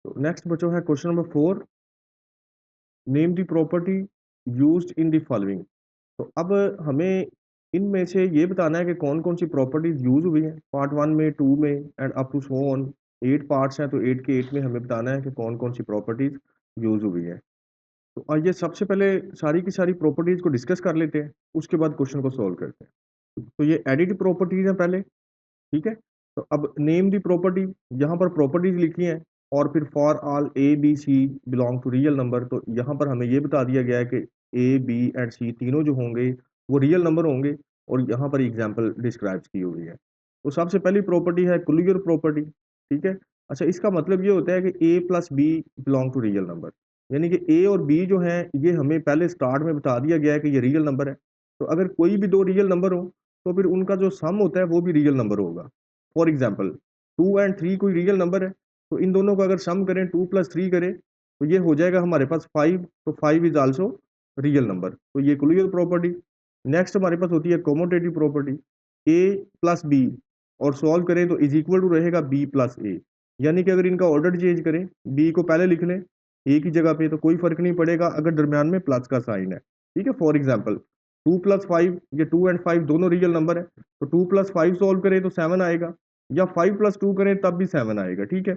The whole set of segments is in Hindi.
तो नेक्स्ट बच्चों है question number 4, name the property used in the following. तो अब हमें इनमें से ये बताना है कि कौन-कौन सी प्रॉपर्टीज यूज हुई हैं पार्ट 1 में, 2 में and up to so on. 8 parts हैं तो 8 के 8 में हमें बताना है कि कौन-कौन सी प्रॉपर्टीज यूज हुई है। तो आइए सबसे पहले सारी की सारी प्रॉपर्टीज को डिस्कस कर लेते हैं, उसके बाद क्वेश्चन को सॉल्व करते हैं। तो ये एडिट प्रॉपर्टीज हैं पहले, ठीक है? तो अब नेम दी प्रॉपर्टी, यहाँ पर प्रॉपर्टीज लिखी हैं और फिर for all A B C belong to real number. तो यहाँ पर हमें ये बता दिया गया है कि ए बी एंड सी तीनों जो होंगे वो रियल नंबर होंगे और यहाँ पर एग्जाम्पल डिस्क्राइब की हुई है। तो सबसे पहली प्रॉपर्टी है क्लूजर प्रॉपर्टी, ठीक है? अच्छा, इसका मतलब ये होता है कि A plus B belong to real number, यानी कि ए और बी जो है ये हमें पहले स्टार्ट में बता दिया गया है कि ये रियल नंबर है। तो अगर कोई भी दो रियल नंबर हो तो फिर उनका जो सम होता है वो भी रियल नंबर होगा। फॉर एग्जाम्पल 2 एंड 3 कोई रियल नंबर है, तो इन दोनों को अगर सम करें 2 प्लस 3 करें तो ये हो जाएगा हमारे पास 5। तो 5 इज आल्सो रियल नंबर, तो ये क्लूजर प्रॉपर्टी। नेक्स्ट हमारे पास होती है कॉमोटेटिव प्रॉपर्टी, ए प्लस बी और सॉल्व करें तो इज इक्वल टू रहेगा बी प्लस ए। यानी कि अगर इनका ऑर्डर चेंज करें, बी को पहले लिख लें ए की जगह पे, तो कोई फर्क नहीं पड़ेगा अगर दरमियान में प्लस का साइन है, ठीक है? फॉर एग्जाम्पल 2 प्लस 5, ये 2 एंड 5 दोनों रियल नंबर है, तो 2 प्लस 5 सॉल्व करें तो 7 आएगा, या 5 प्लस 2 करें तब भी 7 आएगा, ठीक है?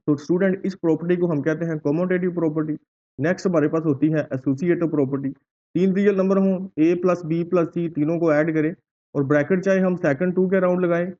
तो स्टूडेंट इस प्रॉपर्टी को हम कहते हैं कॉमोटेटिव प्रॉपर्टी। नेक्स्ट हमारे पास होती है एसोसिएटिव प्रॉपर्टी। तीन रियल नंबर हों, ए प्लस बी प्लस सी, तीनों को ऐड करें और ब्रैकेट चाहे हम सेकंड 2 के राउंड लगाएं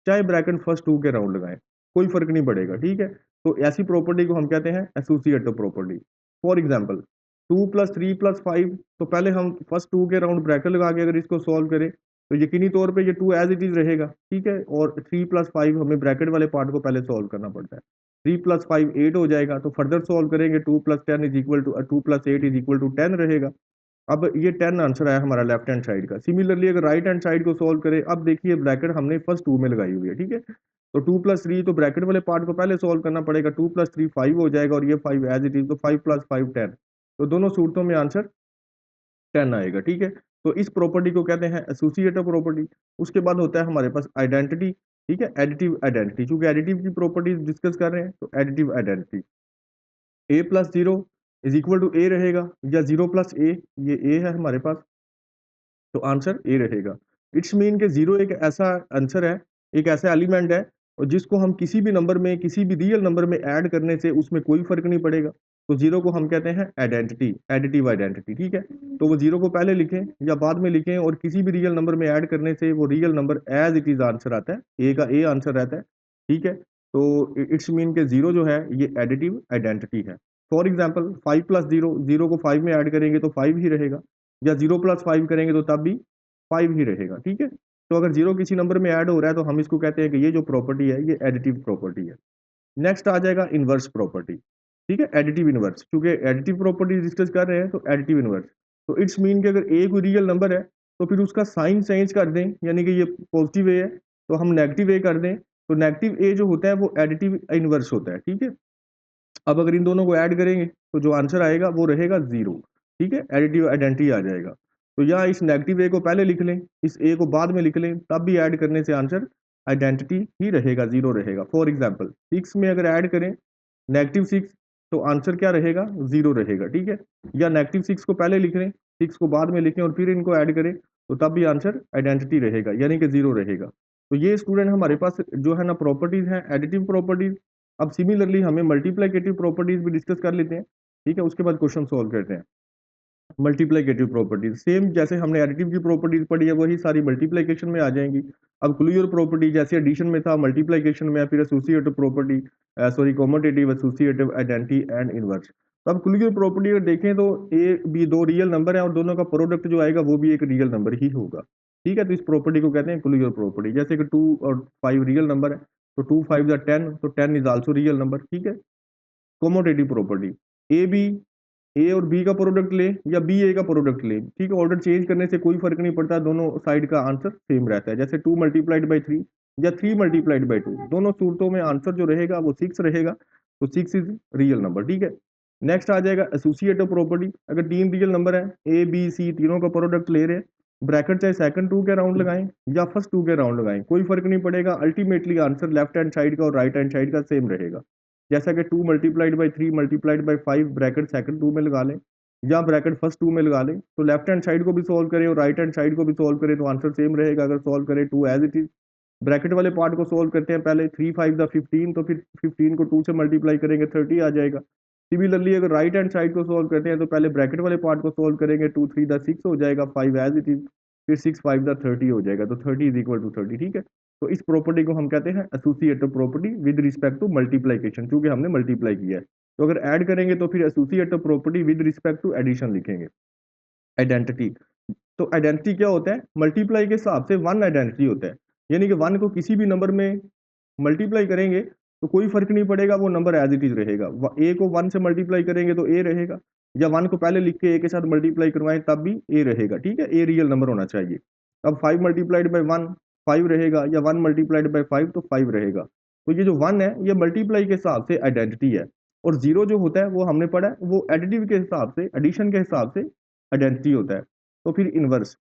चाहे ब्रैकेट फर्स्ट 2 के राउंड लगाएं, कोई फर्क नहीं पड़ेगा, ठीक है? तो ऐसी प्रॉपर्टी को हम कहते हैं associative property. For example 2 plus 3 plus 5, तो पहले हम फर्स्ट 2 के राउंड ब्रैकेट लगा के अगर इसको सॉल्व करें तो यकीनी तौर पे ये 2 एज इट इज रहेगा, ठीक है? और 3 प्लस 5 हमें ब्रैकेट वाले पार्ट को पहले सॉल्व करना पड़ता है। 3 प्लस 5 8 हो जाएगा, तो फर्दर सॉल्व करेंगे 2 plus 10 is equal to 2 plus 8 is equal to 10 रहेगा। अब ये 10 आंसर आया हमारा लेफ्ट हैंड साइड का। सिमिलरली अगर राइट हैंड साइड को सॉल्व करें, अब देखिए ब्रैकेट हमने फर्स्ट 2 में लगाई हुई है, ठीक है? तो 2 प्लस 3, तो ब्रैकेट वाले पार्ट को पहले सॉल्व करना पड़ेगा, 2 प्लस 3 5 हो जाएगा और ये 5 एज इट इज, तो 5 प्लस 5 10। तो दोनों सूरतों में आंसर 10 आएगा, ठीक है? तो इस प्रॉपर्टी को कहते हैं एसोसिएटिव प्रॉपर्टी। उसके बाद होता है हमारे पास आइडेंटिटी, ठीक है? एडिटिव आइडेंटिटी, चूंकि एडिटिव की प्रॉपर्टीज डिस्कस कर रहे हैं तो additive identity, A plus zero is equal to A रहेगा, या जीरो प्लस ए, ये ए है हमारे पास, तो आंसर ए रहेगा। इट्स मीन के जीरो एक ऐसा आंसर है, एक ऐसा एलिमेंट है और जिसको हम किसी भी नंबर में, किसी भी रियल नंबर में ऐड करने से उसमें कोई फर्क नहीं पड़ेगा। तो जीरो को हम कहते हैं आइडेंटिटी, एडिटिव आइडेंटिटी, ठीक है? तो वो जीरो को पहले लिखें या बाद में लिखें और किसी भी रियल नंबर में ऐड करने से वो real number as it is answer आता है, ए का ए आंसर रहता है, ठीक है? तो इट्स मीन के जीरो जो है ये एडिटिव आइडेंटिटी है। For example 5 plus zero, zero को 5 में ऐड करेंगे तो 5 ही रहेगा, या 0 प्लस 5 करेंगे तो तब भी 5 ही रहेगा, ठीक है? तो अगर 0 किसी नंबर में ऐड हो रहा है तो हम इसको कहते हैं कि ये जो प्रॉपर्टी है ये एडिटिव प्रॉपर्टी है। नेक्स्ट आ जाएगा इनवर्स प्रॉपर्टी, ठीक है? एडिटिव इनवर्स, क्योंकि एडिटिव प्रॉपर्टी डिस्कस कर रहे हैं तो एडिटिव इनवर्स। तो इट्स मीन कि अगर ए कोई रियल नंबर है तो फिर उसका साइन चेंज कर दें, यानी कि ये पॉजिटिव ए है तो हम नेगेटिव ए कर दें, तो नेगेटिव ए जो होता है वो एडिटिव इनवर्स होता है, ठीक है? अब अगर इन दोनों को ऐड करेंगे तो जो आंसर आएगा वो रहेगा जीरो, ठीक है? एडिटिव आइडेंटिटी आ जाएगा। तो यहाँ इस नेगेटिव ए को पहले लिख लें, इस ए को बाद में लिख लें, तब भी ऐड करने से आंसर आइडेंटिटी ही रहेगा, जीरो रहेगा। फॉर एग्जाम्पल 6 में अगर ऐड करें नेगेटिव 6, तो आंसर क्या रहेगा? जीरो रहेगा, ठीक है? या नेगेटिव 6 को पहले लिख लें, 6 को बाद में लिखें और फिर इनको ऐड करें तो तब भी आंसर आइडेंटिटी रहेगा, यानी कि जीरो रहेगा। तो ये स्टूडेंट हमारे पास जो है ना प्रॉपर्टीज हैं एडिटिव प्रॉपर्टीज। अब सिमिलरली हमें मल्टीप्लिकेटिव प्रॉपर्टीज भी डिस्कस कर लेते हैं, ठीक है? उसके बाद क्वेश्चन सॉल्व करते हैं। मल्टीप्लिकेटिव प्रॉपर्टीज सेम जैसे हमने एडिटिव की प्रॉपर्टीज पढ़ी है वही सारी मल्टीप्लिकेशन में आ जाएंगी। अब क्लूजर प्रॉपर्टी जैसे एडिशन में था, मल्टीप्लिकेशन में, फिर associative property, sorry commutative, associative, identity and inverse. तो अब क्लूजर प्रॉपर्टी अगर देखें तो ए बी दो रियल नंबर है और दोनों का प्रोडक्ट जो आएगा वो भी एक रियल नंबर ही होगा, ठीक है? तो इस प्रॉपर्टी को कहते हैं क्लूजर प्रॉपर्टी। जैसे कि 2 और 5 रियल नंबर है तो 2 5 10, तो 10 इज आल्सो रियल नंबर, ठीक है? कॉमोटेटिव प्रॉपर्टी, ए बी, ए और बी का प्रोडक्ट ले या बी ए का प्रोडक्ट ले, ठीक है? ऑर्डर चेंज करने से कोई फर्क नहीं पड़ता, दोनों साइड का आंसर सेम रहता है। जैसे 2 मल्टीप्लाइड बाई 3 या 3 मल्टीप्लाइड बाई 2, दोनों सूरतों में आंसर जो रहेगा वो 6 रहेगा, तो 6 इज रियल नंबर, ठीक है? नेक्स्ट आ जाएगा एसोसिएटिव प्रॉपर्टी। अगर तीन रियल नंबर है, ए बी सी, तीनों का प्रोडक्ट ले रहे हैं, ब्रैकेट चाहे सेकंड 2 के राउंड लगाएं या फर्स्ट 2 के राउंड लगाएं, कोई फर्क नहीं पड़ेगा, ultimately answer left hand side का और राइट हैंड साइड का सेम रहेगा। जैसा कि 2 multiplied by 3 multiplied by 5 bracket second 2 में लगा लें या ब्रैकेट फर्स्ट 2 में लगा लें, तो लेफ्ट हैंड साइड को भी सॉल्व करें और राइट हैंड साइड को भी सॉल्व करें तो आंसर सेम रहेगा। अगर सॉल्व करें 2 एज इट इज, ब्रैकेट वाले पार्ट को सॉल्व करते हैं पहले, 3 5 द 15, तो फिर 15 को 2 से मल्टीप्लाई करेंगे 30 आ जाएगा। सिमिलरली अगर राइट हैंड साइड को सॉल्व करते हैं तो पहले ब्रैकेट वाले पार्ट को सॉल्व करेंगे, 2 3 द 6 हो जाएगा, 5 एज इट इज, फिर 6 5 द 30 हो जाएगा, तो 30 इज इक्वल टू 30, ठीक है। तो इस प्रॉपर्टी को हम कहते हैं associative property with respect to multiplication, क्योंकि हमने मल्टीप्लाई किया है। तो अगर ऐड करेंगे तो फिर associative property with respect to addition लिखेंगे। आइडेंटिटी, तो आइडेंटिटी क्या होता है, मल्टीप्लाई के हिसाब से वन आइडेंटिटी होता है, यानी कि वन को किसी भी नंबर में मल्टीप्लाई करेंगे तो कोई फर्क नहीं पड़ेगा, वो नंबर एज इट इज रहेगा। ए को 1 से मल्टीप्लाई करेंगे तो ए रहेगा, या 1 को पहले लिख के ए के साथ मल्टीप्लाई करवाएं तब भी ए रहेगा, ठीक है। ए रियल नंबर होना चाहिए। अब 5 मल्टीप्लाइड बाई 1 5 रहेगा, या 1 मल्टीप्लाइड बाई 5 तो 5 रहेगा। तो ये जो 1 है ये मल्टीप्लाई के हिसाब से आइडेंटिटी है, और 0 जो होता है वो हमने पढ़ा है वो एडिटिव के हिसाब से, एडिशन के हिसाब से आइडेंटिटी होता है। तो फिर इनवर्स,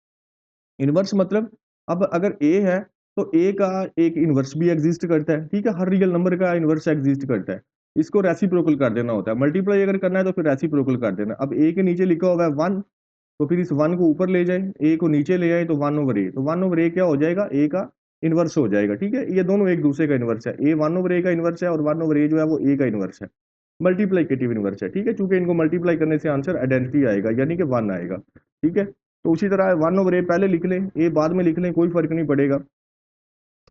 इनवर्स मतलब अब अगर ए है तो ए का एक इनवर्स भी एग्जिस्ट करता है, ठीक है, हर रियल नंबर का इनवर्स एग्जिस्ट करता है। इसको रेसिप्रोकल कर देना होता है, मल्टीप्लाई अगर करना है तो फिर रेसिप्रोकल कर देना। अब ए के नीचे लिखा हुआ है 1, तो फिर इस 1 को ऊपर ले जाए, ए को नीचे ले आए तो 1 ओवर ए, तो 1 ओवर ए क्या हो जाएगा, ए का इनवर्स हो जाएगा, ठीक है। ये दोनों एक दूसरे का इनवर्स है, ए 1 ओवर ए का इनवर्स है और 1 ओवर ए जो है वो ए का इनवर्स है, मल्टीप्लाइकेटिव इनवर्स है, ठीक है। चूंकि इनको मल्टीप्लाई करने से आंसर आइडेंटिटी आएगा, यानी कि 1 आएगा, ठीक है। तो उसी तरह 1 ओवर ए पहले लिख लें, ए बाद में लिख लें, कोई फर्क नहीं पड़ेगा।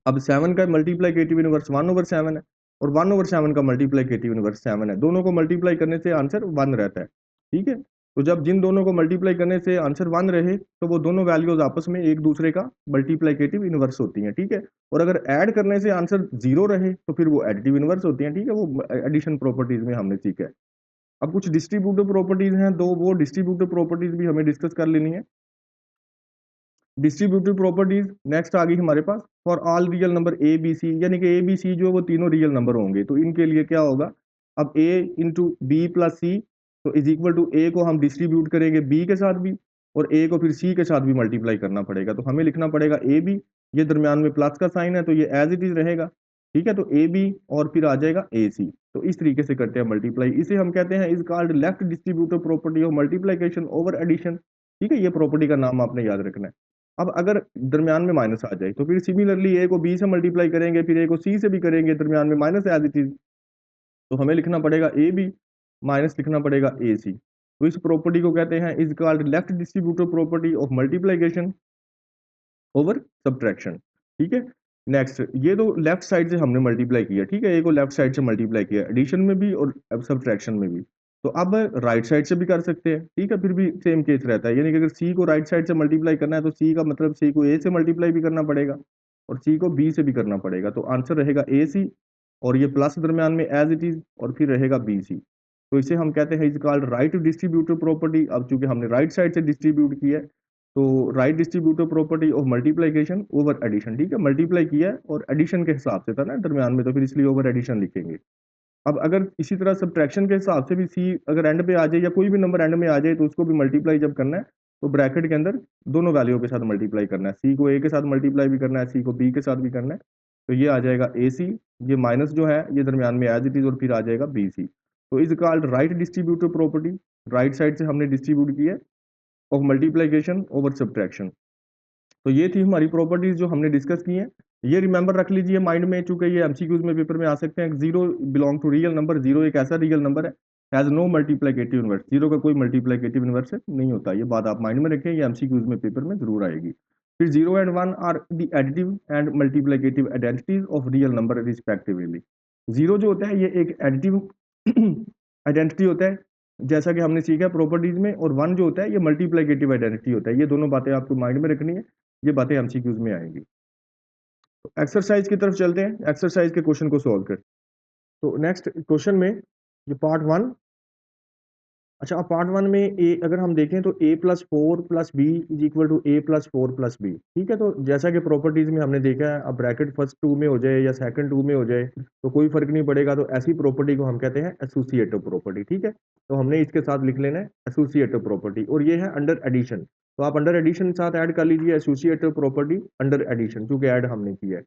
अब 7 का मल्टीप्लाइकेटिव इनवर्स 1 ओवर 7 है, और 1 ओवर 7 का मल्टीप्लाइकेटिव इनवर्स 7 है, दोनों को मल्टीप्लाई करने से आंसर 1 रहता है, ठीक है। तो जब जिन दोनों को मल्टीप्लाई करने से आंसर 1 रहे तो वो दोनों वैल्यूज आपस में एक दूसरे का मल्टीप्लाइकेटिव इनवर्स होती हैं, ठीक है। और अगर ऐड करने से आंसर 0 रहे तो फिर वो एडिटिव इनवर्स होती हैं, ठीक है। वो एडिशन प्रॉपर्टीज में हमने सीखा है। अब कुछ डिस्ट्रीब्यूटिव प्रॉपर्टीज हैं दो, वो डिस्ट्रीब्यूटिव प्रॉपर्टीज भी हमें डिस्कस कर लेनी है। डिस्ट्रीब्यूटिव प्रॉपर्टीज नेक्स्ट आ गई हमारे पास, for all real number a B c, यानी कि ए बी सी जो वो तीनों रियल नंबर होंगे, तो इनके लिए क्या होगा, अब ए इंटू बी प्लस सी, तो इज इक्वल टू ए को हम डिस्ट्रीब्यूट करेंगे बी के साथ भी, और ए को फिर सी के साथ भी मल्टीप्लाई करना पड़ेगा, तो हमें लिखना पड़ेगा ए बी, ये दरमियान में प्लस का साइन है तो ये एज इट इज रहेगा, ठीक है। तो ए बी और फिर आ जाएगा ए सी, तो इस तरीके से करते हैं मल्टीप्लाई। इसे हम कहते हैं is called left distributive property of multiplication over addition, ठीक है। ये प्रॉपर्टी का नाम आपने याद रखना है। अब अगर दरमियान में माइनस आ जाए तो फिर सिमिलरली ए को बी से मल्टीप्लाई करेंगे, फिर ए को सी से भी करेंगे, दरमियान में माइनस एज इट इज, तो हमें लिखना पड़ेगा ए बी माइनस लिखना पड़ेगा ए सी। तो इस प्रॉपर्टी को कहते हैं is called left distributive property of multiplication over subtraction, ठीक है। नेक्स्ट, ये तो लेफ्ट साइड से हमने मल्टीप्लाई किया, ठीक है, ए को लेफ्ट साइड से मल्टीप्लाई किया एडिशन में भी और सब्ट्रैक्शन में भी। तो अब राइट साइड से भी कर सकते हैं, ठीक है, फिर भी सेम केस रहता है, यानी कि अगर सी को राइट साइड से मल्टीप्लाई करना है तो सी का मतलब सी को ए से मल्टीप्लाई भी करना पड़ेगा और सी को बी से भी करना पड़ेगा, तो आंसर रहेगा ए सी, और ये प्लस दरमियान में एज इट इज, और फिर रहेगा बी सी। तो इसे हम कहते हैं is called right distributive property. अब चूंकि हमने राइट साइड से डिस्ट्रीब्यूट किया है तो right distributive property of multiplication over addition, ठीक है, मल्टीप्लाई किया है और एडिशन के हिसाब से था ना दरमियान में, तो फिर इसलिए ओवर एडिशन लिखेंगे। अब अगर इसी तरह सब्ट्रैक्शन के हिसाब से भी सी अगर एंड पे आ जाए या कोई भी नंबर एंड में आ जाए तो उसको भी मल्टीप्लाई जब करना है तो ब्रैकेट के अंदर दोनों वैल्यूओं के साथ मल्टीप्लाई करना है, सी को ए के साथ मल्टीप्लाई भी करना है, सी को बी के साथ भी करना है, तो ये आ जाएगा ए सी, ये माइनस जो है ये दरमियान में एज इट इज, और फिर आ जाएगा बी सी। तो is called right distributive property, right side से हमने डिस्ट्रीब्यूट किया ऑफ मल्टीप्लिकेशन ओवर सब्ट्रैक्शन। तो ये थी हमारी प्रॉपर्टीज जो हमने डिस्कस की हैं। ये रिमेंबर रख लीजिए माइंड में, चूंकि ये एमसीक्यूज में पेपर में आ सकते हैं। Zero belong to real number, zero एक ऐसा रियल नंबर है has no multiplicative inverse, zero का कोई मल्टीप्लिकेटिव इनवर्स नहीं होता, ये बात आप माइंड में रखें, ये एमसीक्यूज में पेपर में जरूर आएगी। फिर 0 and 1 are the additive and multiplicative identities of real number respectively. Zero जो होता है ये एक एडिटिव आइडेंटिटी होता है जैसा कि हमने सीखा प्रॉपर्टीज में, और 1 जो होता है ये मल्टीप्लिकेटिव आइडेंटिटी होता है। ये दोनों बातें आपको माइंड में रखनी है, ये बातें एमसीक्यूज में आएंगी। तो एक्सरसाइज की तरफ चलते हैं, एक्सरसाइज के क्वेश्चन को सॉल्व कर। तो नेक्स्ट क्वेश्चन में ये पार्ट 1, अच्छा अब पार्ट 1 में ए अगर हम देखें तो a plus 4 plus B is equal to a plus 4 plus B, ठीक है। तो जैसा कि प्रॉपर्टीज में हमने देखा है, अब ब्रैकेट फर्स्ट 2 में हो जाए या सेकंड 2 में हो जाए तो कोई फर्क नहीं पड़ेगा, तो ऐसी प्रॉपर्टी को हम कहते हैं एसोसिएटिव प्रॉपर्टी, ठीक है। तो हमने इसके साथ लिख लेना है एसोसिएटिव प्रॉपर्टी, और ये है अंडर एडिशन, तो आप अंडर एडिशन साथ ऐड कर लीजिए एसोसिएटिव प्रॉपर्टी अंडर एडिशन, क्योंकि ऐड हमने किया है।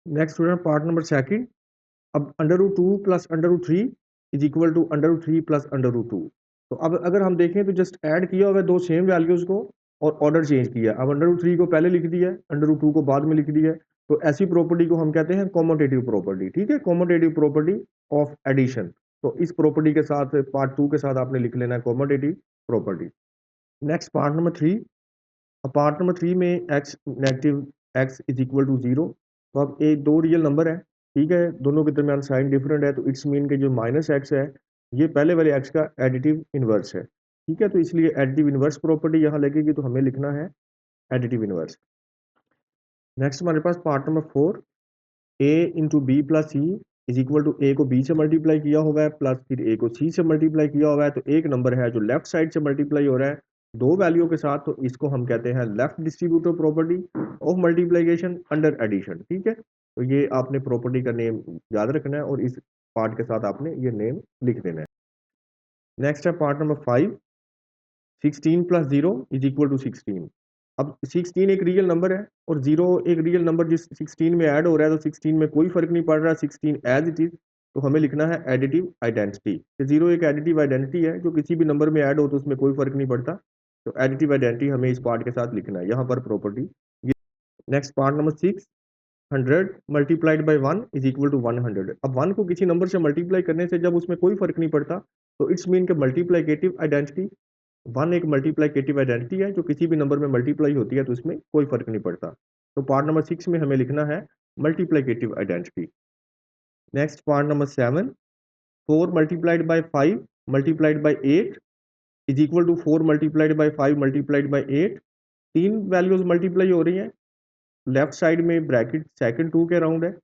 Next student part number second, अब √2 plus √3 is equal to √3 plus √2। तो अब अगर हम देखें तो जस्ट ऐड किया हुआ है दो सेम वैल्यूज को और ऑर्डर चेंज किया। अब √3 को पहले लिख दिया, √2 को बाद में लिख दिया। तो ऐसी प्रॉपर्टी को हम कहते हैं कॉमोटेटिव प्रॉपर्टी। ठीक है, कॉमोटेटिव प्रॉपर्टी ऑफ एडिशन। तो इस प्रॉपर्टी के साथ पार्ट 2 के साथ आपने लिख लेना है commutative property. Next part number 3। Part number 3 में x negative x is equal to 0। तो अब एक दो रियल नंबर है, ठीक है, दोनों के दरमियान साइन डिफरेंट है, तो इट्स मीन के जो -x है ये पहले वाले x का एडिटिव इनवर्स है। ठीक है, तो इसलिए एडिटिव इनवर्स प्रॉपर्टी यहाँ लगेगी, तो हमें लिखना है एडिटिव इनवर्स। नेक्स्ट हमारे पास part number 4। a into b plus c is equal to a को b से मल्टीप्लाई किया हुआ है प्लस फिर a को c से मल्टीप्लाई किया हुआ है। तो एक नंबर है जो लेफ्ट साइड से मल्टीप्लाई हो रहा है दो वैल्यू के साथ, तो इसको हम कहते हैं left distributive property of multiplication under addition. ठीक है, तो ये आपने प्रॉपर्टी का नेम याद रखना है और इस पार्ट के साथ आपने ये नेम लिख देना है। नेक्स्ट है part number 5। 16 plus 0 is equal to 16। अब 16 एक रियल नंबर है और 0 एक रियल नंबर जिस 16 में ऐड हो रहा है, तो 16 में कोई फर्क नहीं पड़ रहा, 16 एज इट इज। तो हमें लिखना है एडिटिव आइडेंटिटी। 0 एक एडिटिव आइडेंटिटी है जो किसी भी नंबर में ऐड हो तो उसमें कोई फर्क नहीं पड़ता। तो एडिटिव आइडेंटिटी हमें इस पार्ट के साथ लिखना है यहाँ पर property. Next part number 6। 100 multiplied by 1 is equal to 100। अब 1 को किसी नंबर से मल्टीप्लाई करने से जब उसमें कोई फर्क नहीं पड़ता, तो इट्स मीन के मल्टीप्लाइकेटिव आइडेंटिटी। 1 एक मल्टीप्लाइकेटिव आइडेंटिटी है जो किसी भी नंबर में मल्टीप्लाई होती है, तो इसमें कोई फर्क नहीं पड़ता। तो पार्ट नंबर 6 में हमें लिखना है multiplicative identity. Next part number 7। 4 multiplied by 5 multiplied by 8 is equal to 4 multiplied by 5 multiplied by 8। तीन वैल्यूज मल्टीप्लाई हो रही हैं, लेफ्ट साइड में ब्रैकेट सेकंड 2 के अराउंड है,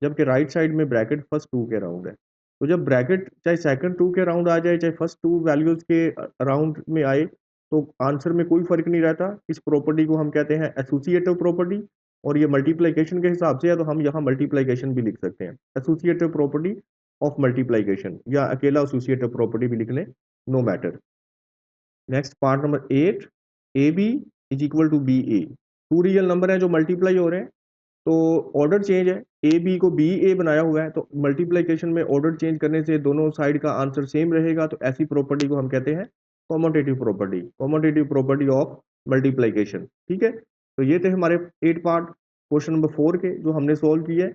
जबकि राइट साइड में ब्रैकेट फर्स्ट 2 के अराउंड है। तो जब ब्रैकेट चाहे सेकंड 2 के अराउंड आ जाए चाहे फर्स्ट 2 वैल्यूज के अराउंड में आए, तो आंसर में कोई फर्क नहीं रहता। इस प्रॉपर्टी को हम कहते हैं एसोसिएटिव प्रॉपर्टी, और ये मल्टीप्लिकेशन के हिसाब से है, तो हम यहाँ मल्टीप्लिकेशन भी लिख सकते हैं, एसोसिएटिव प्रॉपर्टी ऑफ मल्टीप्लिकेशन, या अकेला एसोसिएटिव प्रॉपर्टी भी लिख लें, no matter. Next part number 8। A B is equal to B A. Two real number है जो मल्टीप्लाई हो रहे हैं, तो ऑर्डर चेंज है, ए बी को बी ए बनाया हुआ है, तो मल्टीप्लिकेशन में ऑर्डर चेंज करने से दोनों साइड का आंसर सेम रहेगा। तो ऐसी प्रॉपर्टी को हम कहते हैं commutative property, commutative property of multiplication. ठीक है, तो ये थे हमारे 8 पार्ट क्वेश्चन नंबर 4 के जो हमने सोल्व किए।